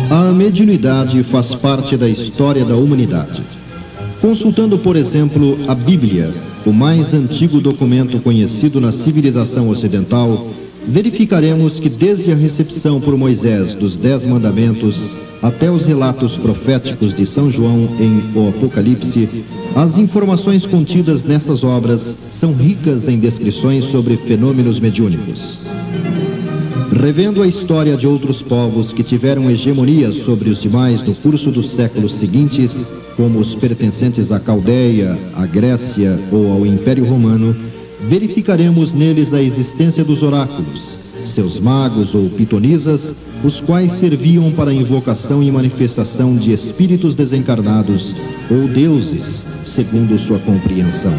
A mediunidade faz parte da história da humanidade. Consultando, por exemplo, a Bíblia, o mais antigo documento conhecido na civilização ocidental, verificaremos que desde a recepção por Moisés dos 10 mandamentos até os relatos proféticos de São João em O Apocalipse, as informações contidas nessas obras são ricas em descrições sobre fenômenos mediúnicos. Revendo a história de outros povos que tiveram hegemonia sobre os demais no curso dos séculos seguintes, como os pertencentes à Caldeia, à Grécia ou ao Império Romano, verificaremos neles a existência dos oráculos, seus magos ou pitonisas, os quais serviam para a invocação e manifestação de espíritos desencarnados ou deuses, segundo sua compreensão.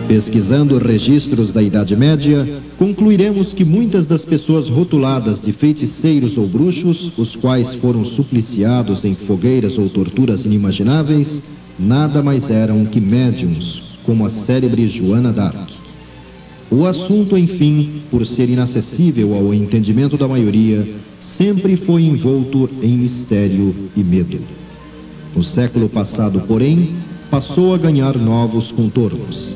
Pesquisando registros da Idade Média, concluiremos que muitas das pessoas rotuladas de feiticeiros ou bruxos, os quais foram supliciados em fogueiras ou torturas inimagináveis, nada mais eram que médiuns, como a célebre Joana d'Arc. O assunto, enfim, por ser inacessível ao entendimento da maioria, sempre foi envolto em mistério e medo. No século passado, porém, passou a ganhar novos contornos.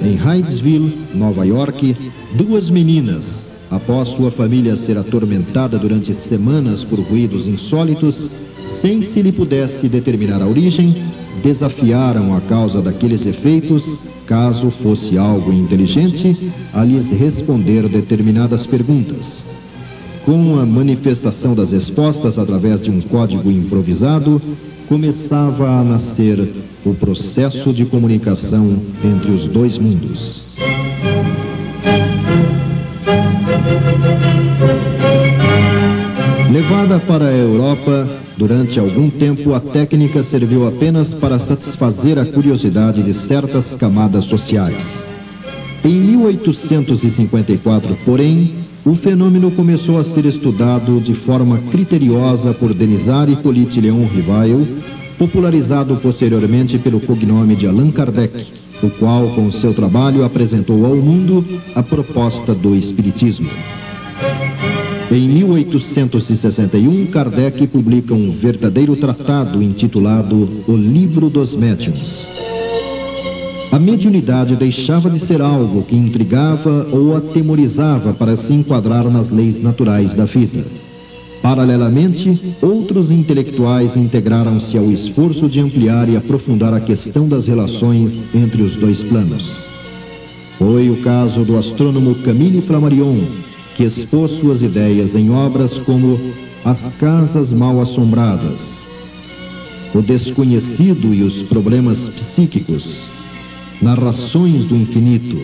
Em Hydesville, Nova York, 2 meninas, após sua família ser atormentada durante semanas por ruídos insólitos, sem se lhe pudesse determinar a origem, desafiaram a causa daqueles efeitos, caso fosse algo inteligente, a lhes responder determinadas perguntas. Com a manifestação das respostas através de um código improvisado, começava a nascer o processo de comunicação entre os 2 mundos. Levada para a Europa, durante algum tempo a técnica serviu apenas para satisfazer a curiosidade de certas camadas sociais. Em 1854, porém, o fenômeno começou a ser estudado de forma criteriosa por Denis Hippolyte Léon Rivail, popularizado posteriormente pelo cognome de Allan Kardec, o qual, com seu trabalho, apresentou ao mundo a proposta do Espiritismo. Em 1861, Kardec publica um verdadeiro tratado intitulado O Livro dos Médiuns. A mediunidade deixava de ser algo que intrigava ou atemorizava para se enquadrar nas leis naturais da vida. Paralelamente, outros intelectuais integraram-se ao esforço de ampliar e aprofundar a questão das relações entre os 2 planos. Foi o caso do astrônomo Camille Flammarion, que expôs suas ideias em obras como As Casas Mal Assombradas, O Desconhecido e os Problemas Psíquicos, Narrações do Infinito,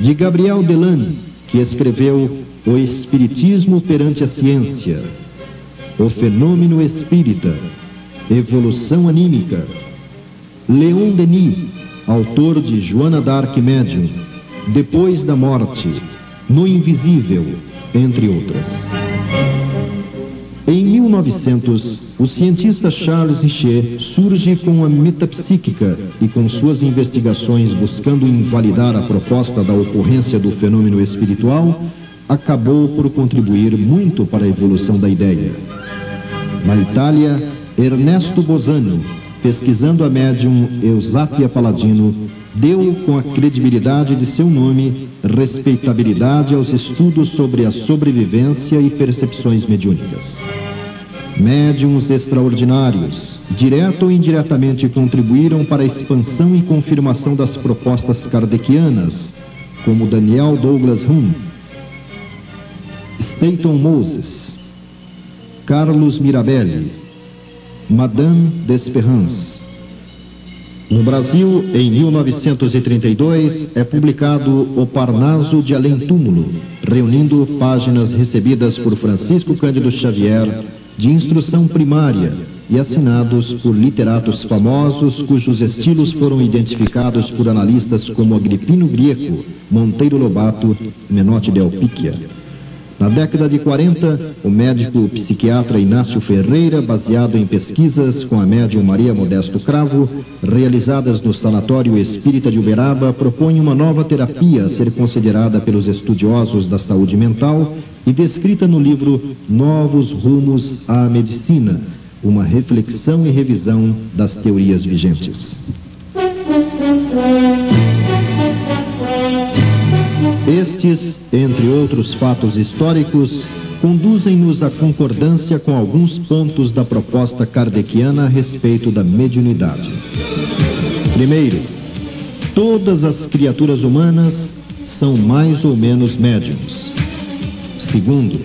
de Gabriel Delane, que escreveu O Espiritismo perante a Ciência, O Fenômeno Espírita, Evolução Anímica, Leon Denis, autor de Joana d'Arc Médium, Depois da Morte, No Invisível, entre outras. Em 1900, o cientista Charles Richer surge com a metapsíquica e com suas investigações buscando invalidar a proposta da ocorrência do fenômeno espiritual, acabou por contribuir muito para a evolução da ideia. Na Itália, Ernesto Bosani, pesquisando a médium Eusápia Paladino, deu, com a credibilidade de seu nome, respeitabilidade aos estudos sobre a sobrevivência e percepções mediúnicas. Médiuns extraordinários, direta ou indiretamente, contribuíram para a expansão e confirmação das propostas kardecianas, como Daniel Douglas Hume, Staton Moses, Carlos Mirabelli, Madame d'Espérance. No Brasil, em 1932, é publicado O Parnaso de Além Túmulo, reunindo páginas recebidas por Francisco Cândido Xavier, de instrução primária, e assinados por literatos famosos cujos estilos foram identificados por analistas como Agripino Grieco, Monteiro Lobato e Menotti Del Picchia. Na década de 40, o médico psiquiatra Inácio Ferreira, baseado em pesquisas com a médium Maria Modesto Cravo, realizadas no Sanatório Espírita de Uberaba, propõe uma nova terapia a ser considerada pelos estudiosos da saúde mental e descrita no livro Novos Rumos à Medicina, uma reflexão e revisão das teorias vigentes. Estes, entre outros fatos históricos, conduzem-nos à concordância com alguns pontos da proposta kardeciana a respeito da mediunidade. Primeiro, todas as criaturas humanas são mais ou menos médiums. Segundo,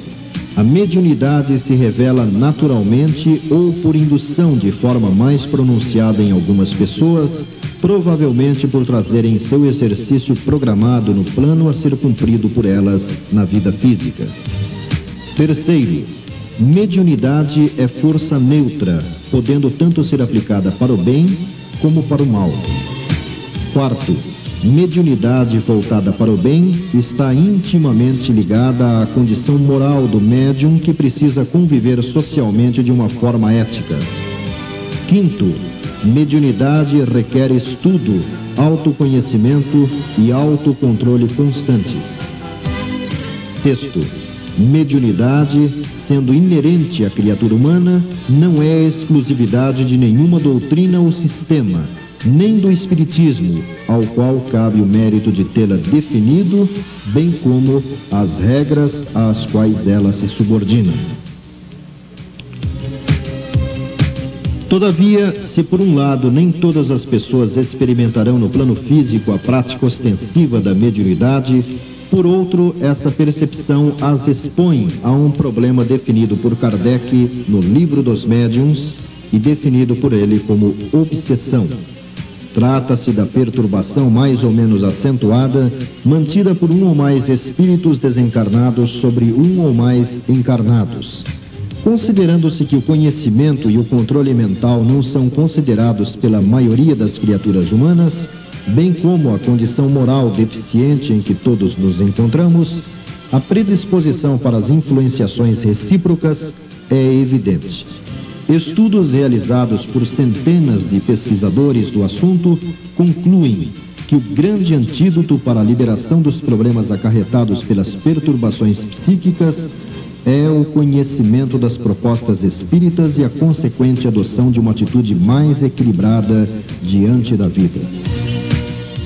a mediunidade se revela naturalmente ou por indução de forma mais pronunciada em algumas pessoas, provavelmente por trazerem seu exercício programado no plano a ser cumprido por elas na vida física. Terceiro, mediunidade é força neutra, podendo tanto ser aplicada para o bem como para o mal. Quarto, mediunidade voltada para o bem está intimamente ligada à condição moral do médium que precisa conviver socialmente de uma forma ética. Quinto, mediunidade requer estudo, autoconhecimento e autocontrole constantes. Sexto, mediunidade, sendo inerente à criatura humana, não é exclusividade de nenhuma doutrina ou sistema, nem do espiritismo, ao qual cabe o mérito de tê-la definido, bem como as regras às quais ela se subordina. Todavia, se por um lado nem todas as pessoas experimentarão no plano físico a prática ostensiva da mediunidade, por outro, essa percepção as expõe a um problema definido por Kardec no Livro dos Médiuns e definido por ele como obsessão. Trata-se da perturbação mais ou menos acentuada, mantida por um ou mais espíritos desencarnados sobre um ou mais encarnados. Considerando-se que o conhecimento e o controle mental não são considerados pela maioria das criaturas humanas, bem como a condição moral deficiente em que todos nos encontramos, a predisposição para as influenciações recíprocas é evidente. Estudos realizados por centenas de pesquisadores do assunto concluem que o grande antídoto para a liberação dos problemas acarretados pelas perturbações psíquicas é o conhecimento das propostas espíritas e a consequente adoção de uma atitude mais equilibrada diante da vida.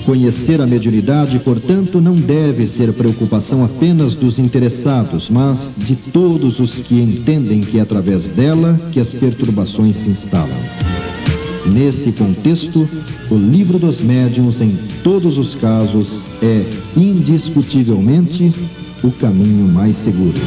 Conhecer a mediunidade, portanto, não deve ser preocupação apenas dos interessados, mas de todos os que entendem que é através dela que as perturbações se instalam. Nesse contexto, o Livro dos Médiuns, em todos os casos, é indiscutivelmente o caminho mais seguro.